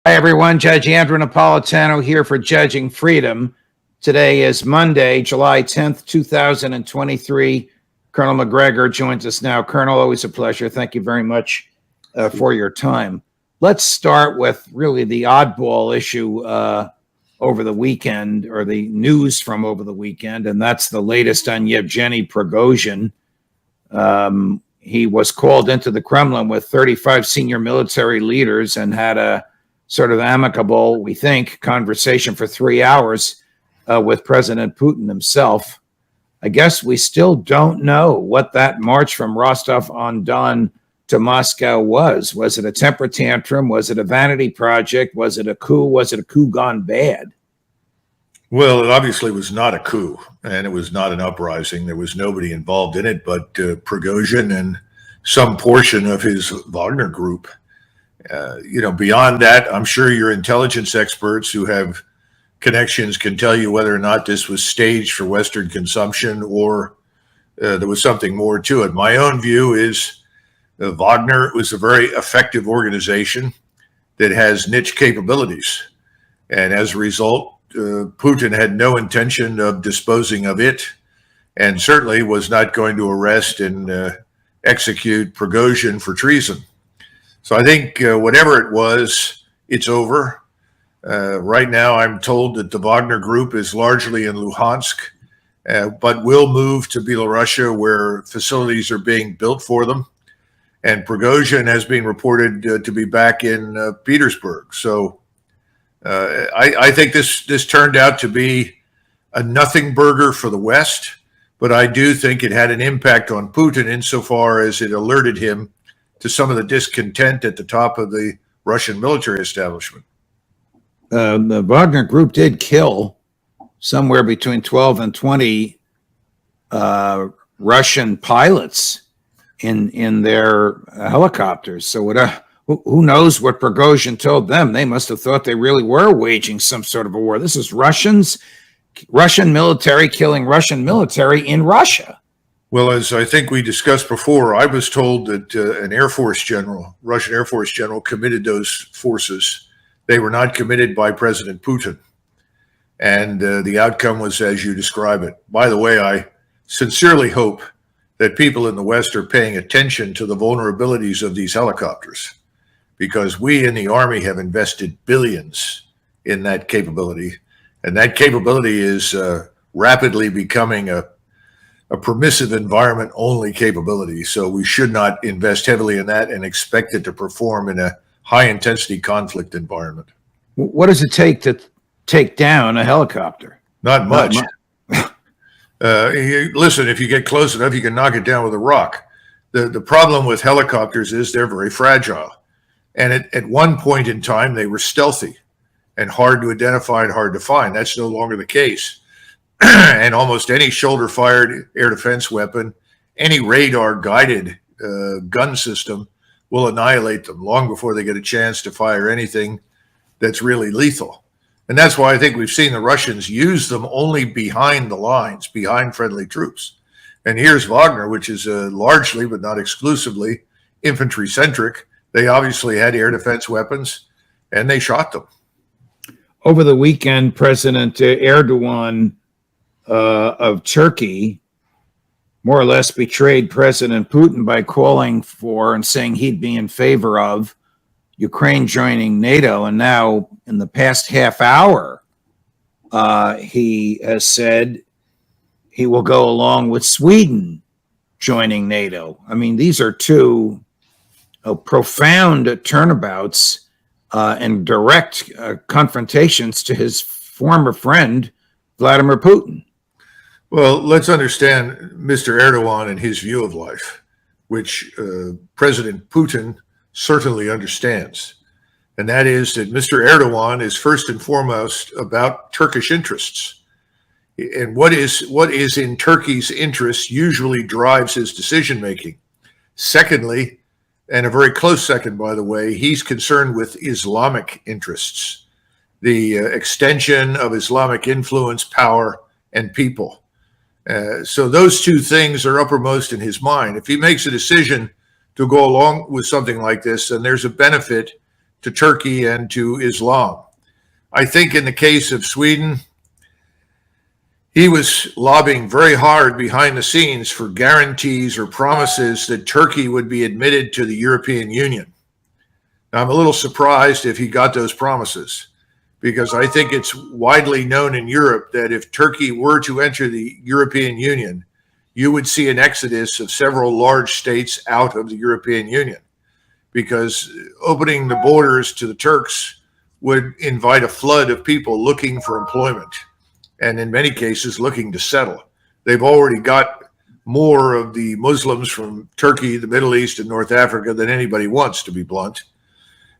Hi, everyone. Judge Andrew Napolitano here for Judging Freedom. Today is Monday, July 10th, 2023. Colonel Macgregor joins us now. Colonel, always a pleasure. Thank you very much for your time. Let's start with really the oddball issue over the weekend, or the news from over the weekend, and that's the latest on Yevgeny Prigozhin. He was called into the Kremlin with 35 senior military leaders and had a sort of amicable, we think, conversation for 3 hours with President Putin himself. I guess we still don't know what that march from Rostov-on-Don to Moscow was. Was it a temper tantrum? Was it a vanity project? Was it a coup? Was it a coup gone bad? Well, it obviously was not a coup, and it was not an uprising. There was nobody involved in it but Prigozhin and some portion of his Wagner group. Beyond that, I'm sure your intelligence experts who have connections can tell you whether or not this was staged for Western consumption or there was something more to it. My own view is Wagner was a very effective organization that has niche capabilities. And as a result, Putin had no intention of disposing of it, and certainly was not going to arrest and execute Prigozhin for treason. So I think whatever it was, it's over. Right now, I'm told that the Wagner group is largely in Luhansk, but will move to Belarusia, where facilities are being built for them. And Prigozhin has been reported to be back in Petersburg. So I think this turned out to be a nothing burger for the West, but I do think it had an impact on Putin insofar as it alerted him to some of the discontent at the top of the Russian military establishment. The Wagner group did kill somewhere between 12 and 20 Russian pilots in their helicopters. So who knows what Prigozhin told them? They must have thought they really were waging some sort of a war. This is Russian military killing Russian military in Russia. Well, as I think we discussed before, I was told that an Air Force general, Russian Air Force general, committed those forces. They were not committed by President Putin. And the outcome was as you describe it. By the way, I sincerely hope that people in the West are paying attention to the vulnerabilities of these helicopters, because we in the Army have invested billions in that capability. And that capability is rapidly becoming a permissive environment only capability. So we should not invest heavily in that and expect it to perform in a high intensity conflict environment. What does it take to take down a helicopter? Not much. Listen, if you get close enough, you can knock it down with a rock. The problem with helicopters is they're very fragile. And at one point in time, they were stealthy and hard to identify and hard to find. That's no longer the case. And almost any shoulder-fired air defense weapon, any radar-guided gun system will annihilate them long before they get a chance to fire anything that's really lethal. And that's why I think we've seen the Russians use them only behind the lines, behind friendly troops. And here's Wagner, which is largely, but not exclusively, infantry-centric. They obviously had air defense weapons, and they shot them. Over the weekend, President Erdogan of Turkey more or less betrayed President Putin by calling for and saying he'd be in favor of Ukraine joining NATO. And now in the past half hour, he has said he will go along with Sweden joining NATO. I mean, these are two profound turnabouts and direct confrontations to his former friend, Vladimir Putin. Well, let's understand Mr. Erdogan and his view of life, which President Putin certainly understands. And that is that Mr. Erdogan is first and foremost about Turkish interests. And what is in Turkey's interests usually drives his decision-making. Secondly, and a very close second, by the way, he's concerned with Islamic interests, the extension of Islamic influence, power, and people. So those two things are uppermost in his mind. If he makes a decision to go along with something like this, then there's a benefit to Turkey and to Islam. I think in the case of Sweden, he was lobbying very hard behind the scenes for guarantees or promises that Turkey would be admitted to the European Union. Now, I'm a little surprised if he got those promises, because I think it's widely known in Europe that if Turkey were to enter the European Union, you would see an exodus of several large states out of the European Union, because opening the borders to the Turks would invite a flood of people looking for employment, and in many cases looking to settle. They've already got more of the Muslims from Turkey, the Middle East, and North Africa than anybody wants, to be blunt.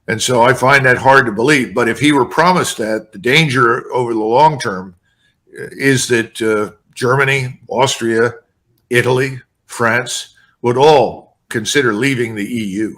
And so I find that hard to believe. But if he were promised that, the danger over the long term is that Germany, Austria, Italy, France would all consider leaving the EU.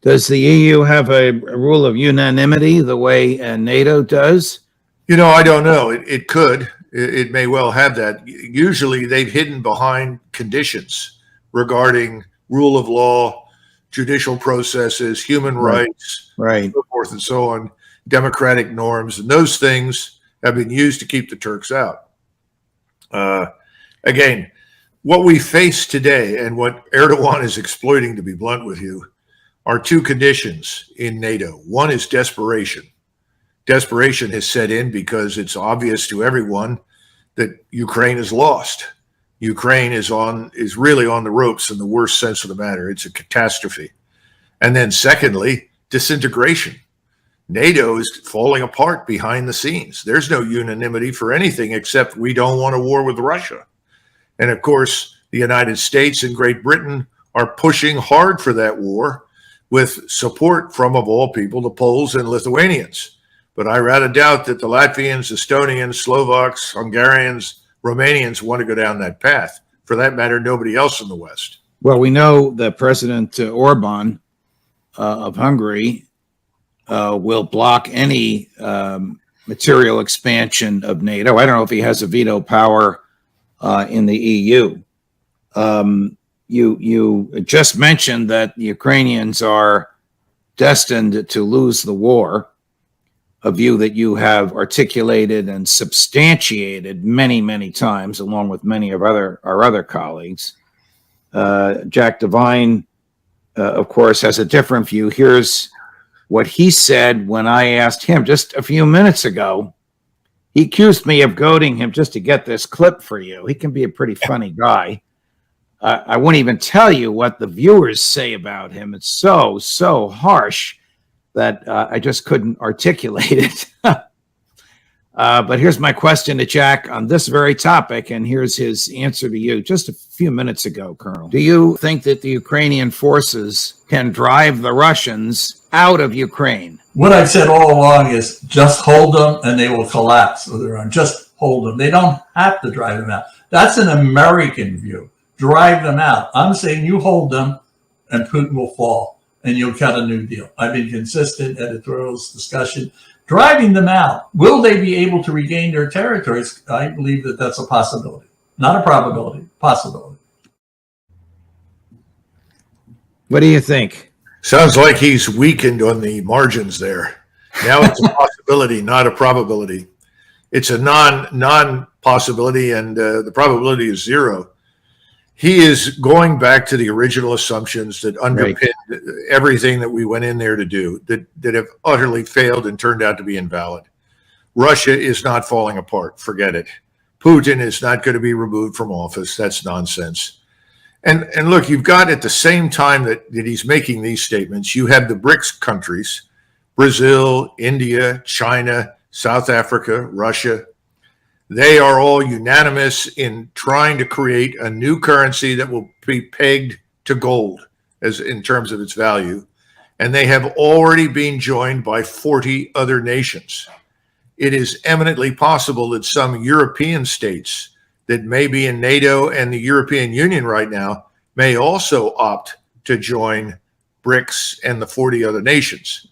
Does the EU have a rule of unanimity the way NATO does? You know, I don't know. It could. It may well have that. Usually they've hidden behind conditions regarding rule of law, judicial processes, human rights, so forth and so on, democratic norms, and those things have been used to keep the Turks out. Again, what we face today and what Erdogan is exploiting, to be blunt with you, are two conditions in NATO. One is desperation. Desperation has set in because it's obvious to everyone that Ukraine is lost. Ukraine is really on the ropes in the worst sense of the matter. It's a catastrophe. And then secondly, disintegration. NATO is falling apart behind the scenes. There's no unanimity for anything except we don't want a war with Russia. And of course, the United States and Great Britain are pushing hard for that war with support from, of all people, the Poles and Lithuanians. But I rather doubt that the Latvians, Estonians, Slovaks, Hungarians, Romanians want to go down that path. For that matter, nobody else in the West. Well, we know that President Orban of Hungary will block any material expansion of NATO. I don't know if he has a veto power in the EU. You just mentioned that the Ukrainians are destined to lose the war, a view that you have articulated and substantiated many, many times, along with many of our other colleagues. Jack Devine, of course, has a different view. Here's what he said when I asked him just a few minutes ago. He accused me of goading him just to get this clip for you. He can be a pretty funny guy. I won't even tell you what the viewers say about him. It's so harsh that I just couldn't articulate it. But here's my question to Jack on this very topic, and here's his answer to you just a few minutes ago, Colonel. Do you think that the Ukrainian forces can drive the Russians out of Ukraine? What I've said all along is just hold them and they will collapse of their own. Just hold them. They don't have to drive them out. That's an American view. Drive them out. I'm saying you hold them and Putin will fall and you'll cut a new deal. I've been consistent, editorials, discussion. Driving them out. Will they be able to regain their territories? I believe that that's a possibility. Not a probability, possibility. What do you think? Sounds like he's weakened on the margins there. Now it's a possibility, not a probability. It's a non-possibility, and the probability is zero. He is going back to the original assumptions that underpinned everything that we went in there to do, that have utterly failed and turned out to be invalid. Russia is not falling apart. Forget it. Putin is not going to be removed from office. That's nonsense. And look, you've got at the same time that he's making these statements, you have the BRICS countries, Brazil, India, China, South Africa, Russia. They are all unanimous in trying to create a new currency that will be pegged to gold as in terms of its value. And they have already been joined by 40 other nations. It is eminently possible that some European states that may be in NATO and the European Union right now may also opt to join BRICS and the 40 other nations.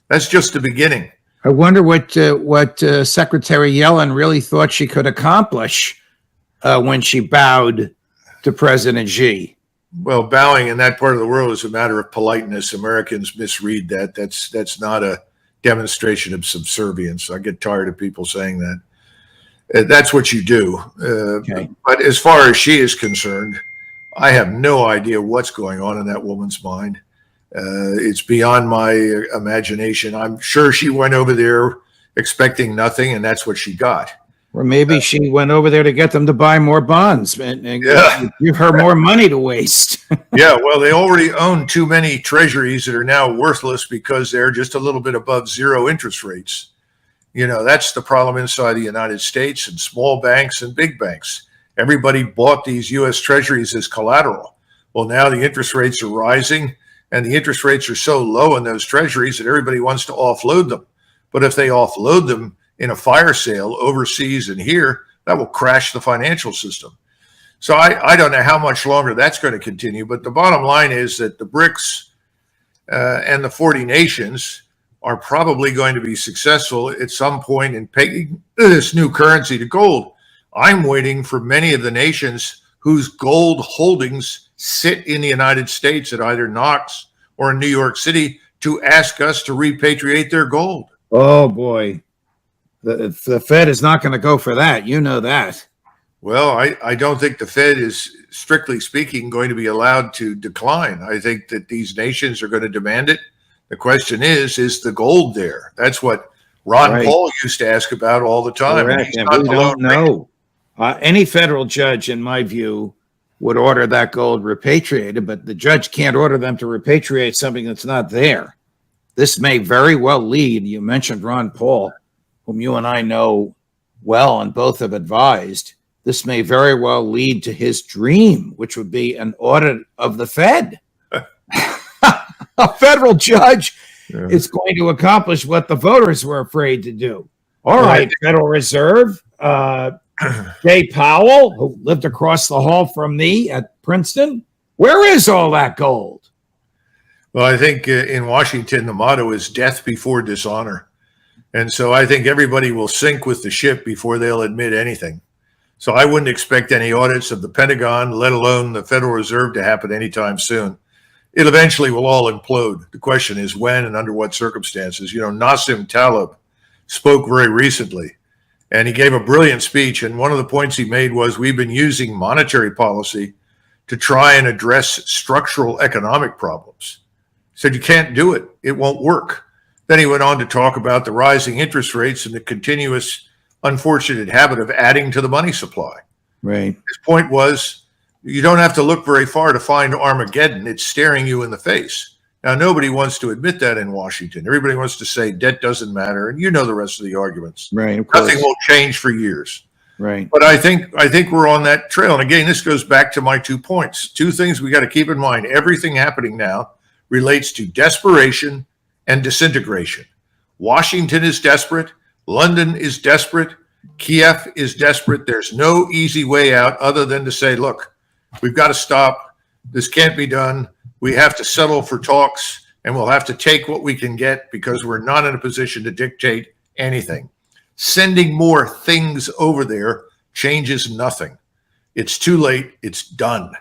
That's just the beginning. I wonder what Secretary Yellen really thought she could accomplish when she bowed to President Xi. Well, bowing in that part of the world is a matter of politeness. Americans misread that. That's not a demonstration of subservience. I get tired of people saying that. That's what you do. Okay. But as far as she is concerned, I have no idea what's going on in that woman's mind. It's beyond my imagination. I'm sure she went over there expecting nothing, and that's what she got. Or maybe she went over there to get them to buy more bonds and Yeah. give her more money to waste. Yeah, well, they already own too many treasuries that are now worthless because they're just a little bit above zero interest rates. You know, that's the problem inside the United States and small banks and big banks. Everybody bought these U.S. treasuries as collateral. Well, now the interest rates are rising, and the interest rates are so low in those treasuries that everybody wants to offload them. But if they offload them in a fire sale overseas and here, that will crash the financial system. So I don't know how much longer that's going to continue. But the bottom line is that the BRICS and the 40 nations are probably going to be successful at some point in pegging this new currency to gold. I'm waiting for many of the nations whose gold holdings sit in the United States at either Knox or in New York City to ask us to repatriate their gold. Oh, boy. The Fed is not going to go for that. You know that. Well, I don't think the Fed is, strictly speaking, going to be allowed to decline. I think that these nations are going to demand it. The question is the gold there? That's what Ron Paul used to ask about all the time. Correct. And we don't know. Any federal judge, in my view, would order that gold repatriated, but the judge can't order them to repatriate something that's not there. This may very well lead, you mentioned Ron Paul, whom you and I know well and both have advised, this may very well lead to his dream, which would be an audit of the Fed. A federal judge is going to accomplish what the voters were afraid to do. All right, Federal Reserve, Jay Powell, who lived across the hall from me at Princeton, where is all that gold? Well, I think in Washington, the motto is death before dishonor. And so I think everybody will sink with the ship before they'll admit anything. So I wouldn't expect any audits of the Pentagon, let alone the Federal Reserve, to happen anytime soon. It eventually will all implode. The question is when and under what circumstances. You know, Nassim Taleb spoke very recently, and he gave a brilliant speech. And one of the points he made was, we've been using monetary policy to try and address structural economic problems. He said, you can't do it. It won't work. Then he went on to talk about the rising interest rates and the continuous unfortunate habit of adding to the money supply. Right. His point was, you don't have to look very far to find Armageddon. It's staring you in the face. Now, nobody wants to admit that in Washington. Everybody wants to say debt doesn't matter, and you know the rest of the arguments. Right. Of course. Nothing will change for years. Right. But I think we're on that trail. And again, this goes back to my 2 points. Two things we got to keep in mind. Everything happening now relates to desperation and disintegration. Washington is desperate. London is desperate. Kiev is desperate. There's no easy way out other than to say, look, we've got to stop. This can't be done. We have to settle for talks, and we'll have to take what we can get because we're not in a position to dictate anything. Sending more things over there changes nothing. It's too late. It's done.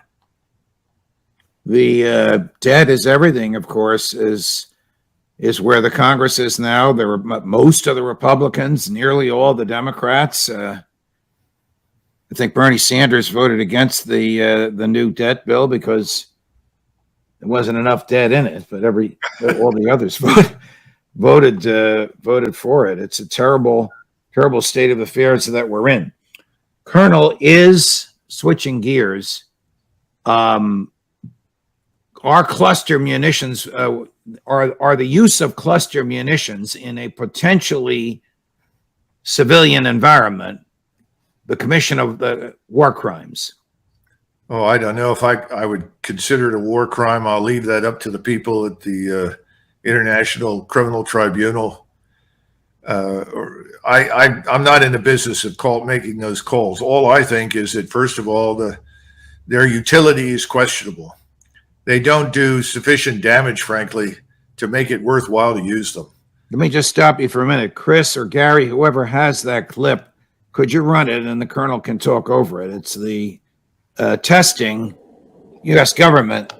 The debt is everything, of course, is where the Congress is now. There were most of the Republicans, nearly all the Democrats. I think Bernie Sanders voted against the new debt bill because there wasn't enough debt in it, but all the others voted for it. It's a terrible state of affairs that we're in. Colonel, is switching gears. Are cluster munitions, are the use of cluster munitions in a potentially civilian environment the commission of the war crimes? Oh, I don't know if I would consider it a war crime. I'll leave that up to the people at the International Criminal Tribunal. I'm not in the business of making those calls. All I think is that, first of all, their utility is questionable. They don't do sufficient damage, frankly, to make it worthwhile to use them. Let me just stop you for a minute. Chris or Gary, whoever has that clip, could you run it and the colonel can talk over it? It's the testing U.S. government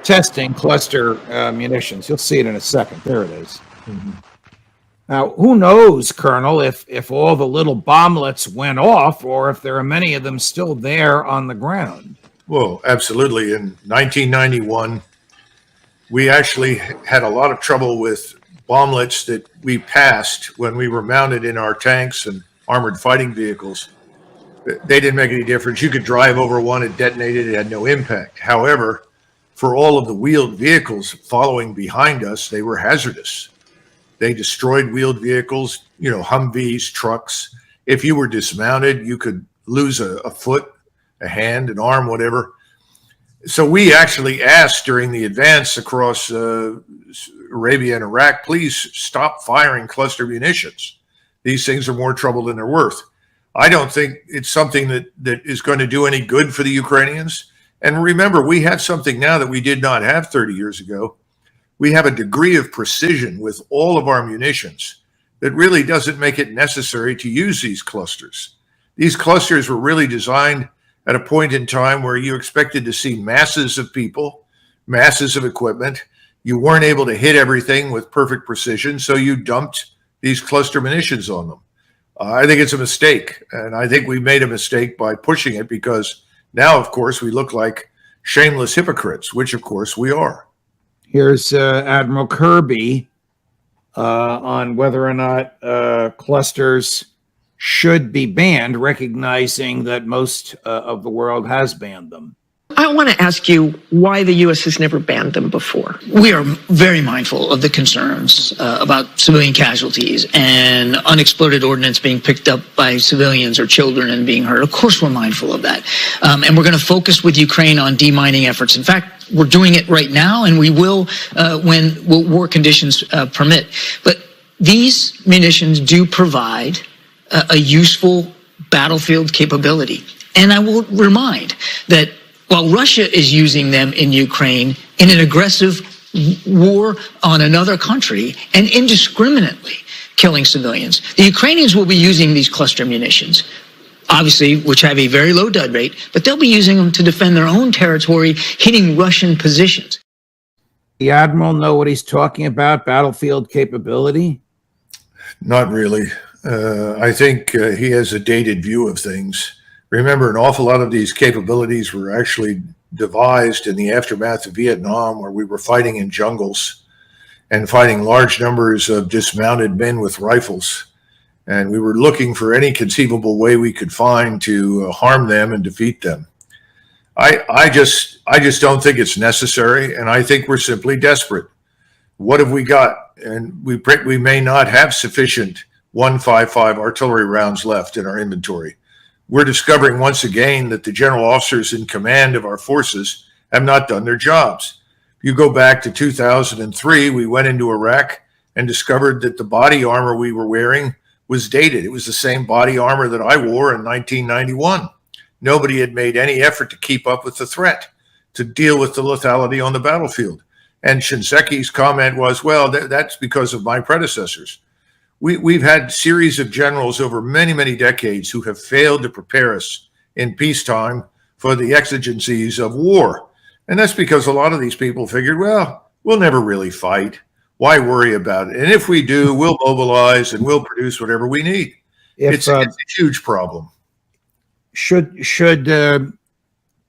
testing cluster munitions. You'll see it in a second. There it is. Mm-hmm. Now, who knows, Colonel, if all the little bomblets went off or if there are many of them still there on the ground? Well, absolutely. In 1991, we actually had a lot of trouble with bomblets that we passed when we were mounted in our tanks and armored fighting vehicles. They didn't make any difference. You could drive over one, it detonated, it had no impact. However, for all of the wheeled vehicles following behind us, they were hazardous. They destroyed wheeled vehicles, Humvees, trucks. If you were dismounted, you could lose a foot, a hand, an arm, whatever. So we actually asked during the advance across Arabia and Iraq, please stop firing cluster munitions. These things are more trouble than they're worth. I don't think it's something that is going to do any good for the Ukrainians. And remember, we have something now that we did not have 30 years ago. We have a degree of precision with all of our munitions that really doesn't make it necessary to use these clusters. These clusters were really designed at a point in time where you expected to see masses of people, masses of equipment. You weren't able to hit everything with perfect precision, so you dumped these cluster munitions on them. I think it's a mistake, and I think we made a mistake by pushing it because now, of course, we look like shameless hypocrites, which, of course, we are. Here's Admiral Kirby on whether or not clusters should be banned, recognizing that most of the world has banned them. I want to ask you why the U.S. has never banned them before. We are very mindful of the concerns about civilian casualties and unexploded ordnance being picked up by civilians or children and being hurt. Of course, we're mindful of that. And we're going to focus with Ukraine on demining efforts. In fact, we're doing it right now, and we will when war conditions permit. But these munitions do provide a useful battlefield capability. And I will remind that while Russia is using them in Ukraine in an aggressive war on another country and indiscriminately killing civilians, the Ukrainians will be using these cluster munitions, obviously, which have a very low dud rate, but they'll be using them to defend their own territory, hitting Russian positions. The Admiral know what he's talking about, battlefield capability? Not really. I think he has a dated view of things. Remember, an awful lot of these capabilities were actually devised in the aftermath of Vietnam, where we were fighting in jungles and fighting large numbers of dismounted men with rifles. And we were looking for any conceivable way we could find to harm them and defeat them. I just don't think it's necessary, and I think we're simply desperate. What have we got? And we may not have sufficient 155 artillery rounds left in our inventory. We're discovering once again that the general officers in command of our forces have not done their jobs. If you go back to 2003, we went into Iraq and discovered that the body armor we were wearing was dated. It was the same body armor that I wore in 1991. Nobody had made any effort to keep up with the threat, to deal with the lethality on the battlefield. And Shinseki's comment was, well, that's because of my predecessors. We've had series of generals over many, many decades who have failed to prepare us in peacetime for the exigencies of war. And that's because a lot of these people figured, well, we'll never really fight. Why worry about it? And if we do, we'll mobilize and we'll produce whatever we need. It's a huge problem. Should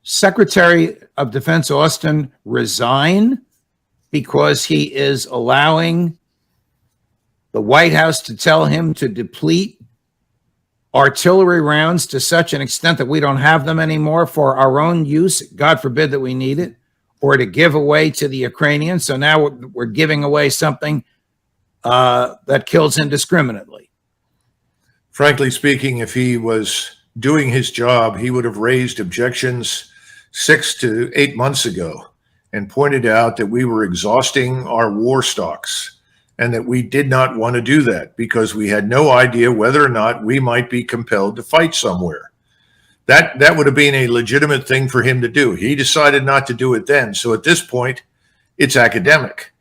Secretary of Defense Austin resign because he is allowing the White House to tell him to deplete artillery rounds to such an extent that we don't have them anymore for our own use? God forbid that we need it, or to give away to the Ukrainians. So now we're giving away something that kills indiscriminately. Frankly speaking, if he was doing his job, he would have raised objections 6 to 8 months ago and pointed out that we were exhausting our war stocks and that we did not want to do that because we had no idea whether or not we might be compelled to fight somewhere. That would have been a legitimate thing for him to do. He decided not to do it then. So at this point, it's academic.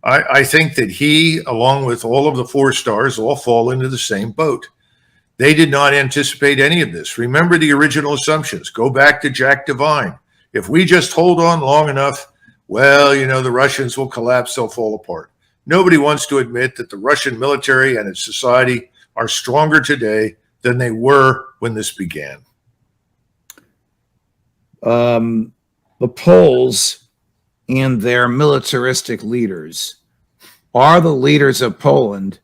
I think that he, along with all of the 4 stars, all fall into the same boat. They did not anticipate any of this. Remember the original assumptions. Go back to Jack Devine. If we just hold on long enough, well, you know, the Russians will collapse, they'll fall apart. Nobody wants to admit that the Russian military and its society are stronger today than they were when this began. The Poles and their militaristic leaders, are the leaders of Poland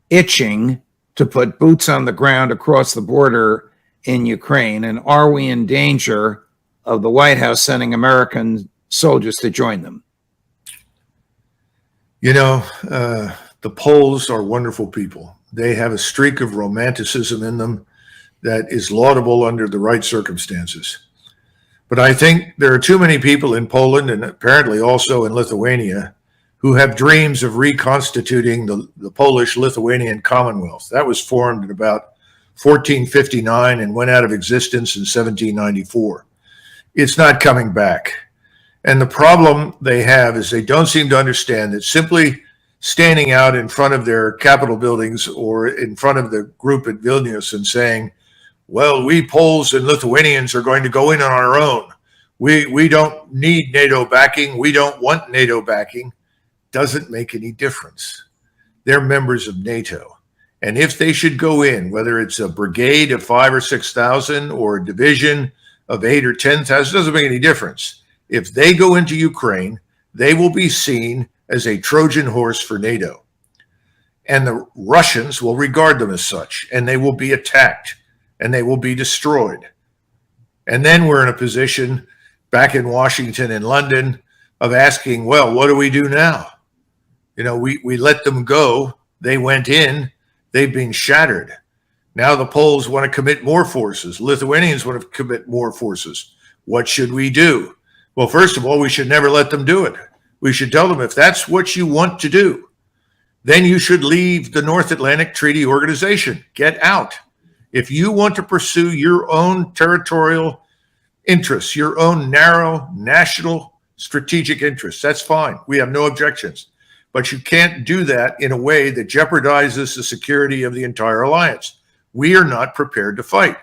itching to put boots on the ground across the border in Ukraine? And are we in danger of the White House sending American soldiers to join them? You know, the Poles are wonderful people. They have a streak of romanticism in them that is laudable under the right circumstances. But I think there are too many people in Poland, and apparently also in Lithuania, who have dreams of reconstituting the Polish-Lithuanian Commonwealth. That was formed in about 1459 and went out of existence in 1794. It's not coming back. And the problem they have is they don't seem to understand that simply standing out in front of their Capitol buildings or in front of the group at Vilnius and saying, well, we Poles and Lithuanians are going to go in on our own. We don't need NATO backing. We don't want NATO backing. Doesn't make any difference. They're members of NATO. And if they should go in, whether it's a brigade of 5,000 or 6,000 or a division of 8,000 or 10,000, doesn't make any difference. If they go into Ukraine, they will be seen as a Trojan horse for NATO. And the Russians will regard them as such, and they will be attacked, and they will be destroyed. And then we're in a position back in Washington and London of asking, well, what do we do now? You know, we let them go. They went in. They've been shattered. Now the Poles want to commit more forces. Lithuanians want to commit more forces. What should we do? Well, first of all, we should never let them do it. We should tell them, if that's what you want to do, then you should leave the North Atlantic Treaty Organization. Get out. If you want to pursue your own territorial interests, your own narrow national strategic interests, that's fine. We have no objections. But you can't do that in a way that jeopardizes the security of the entire alliance. We are not prepared to fight.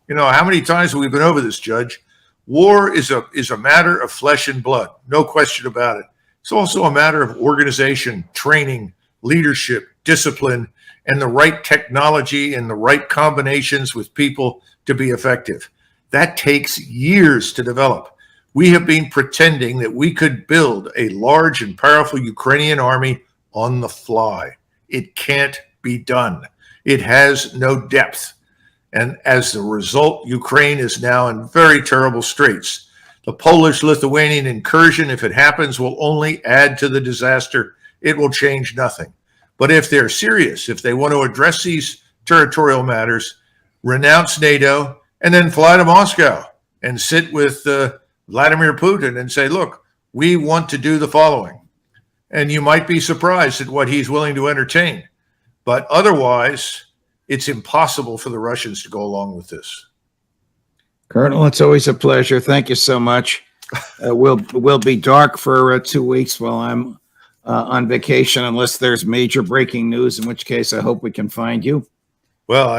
You know, how many times have we been over this, Judge? War is a matter of flesh and blood, no question about it. It's also a matter of organization, training, leadership, discipline, and the right technology and the right combinations with people to be effective. That takes years to develop. We have been pretending that we could build a large and powerful Ukrainian army on the fly. It can't be done. It has no depth. And as a result, Ukraine is now in very terrible straits. The Polish-Lithuanian incursion, if it happens, will only add to the disaster. It will change nothing. But if they're serious, if they want to address these territorial matters, renounce NATO, and then fly to Moscow and sit with Vladimir Putin and say, look, we want to do the following. And you might be surprised at what he's willing to entertain. But otherwise, it's impossible for the Russians to go along with this. Colonel, it's always a pleasure. Thank you so much. We'll be dark for 2 weeks while I'm on vacation, unless there's major breaking news, in which case I hope we can find you. Well,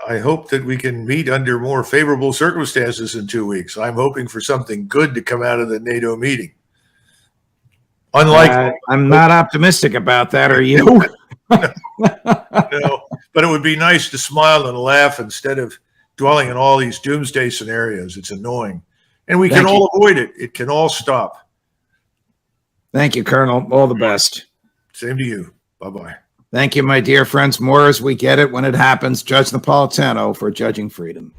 I hope that we can meet under more favorable circumstances in 2 weeks. I'm hoping for something good to come out of the NATO meeting. Unlike, I'm not optimistic about that. Are you? no, but it would be nice to smile and laugh instead of dwelling on all these doomsday scenarios. It's annoying, and we can all avoid it. It can all stop. Thank you, Colonel. All the best. Same to you. Bye-bye. Thank you, my dear friends. More as we get it when it happens. Judge Napolitano for Judging Freedom.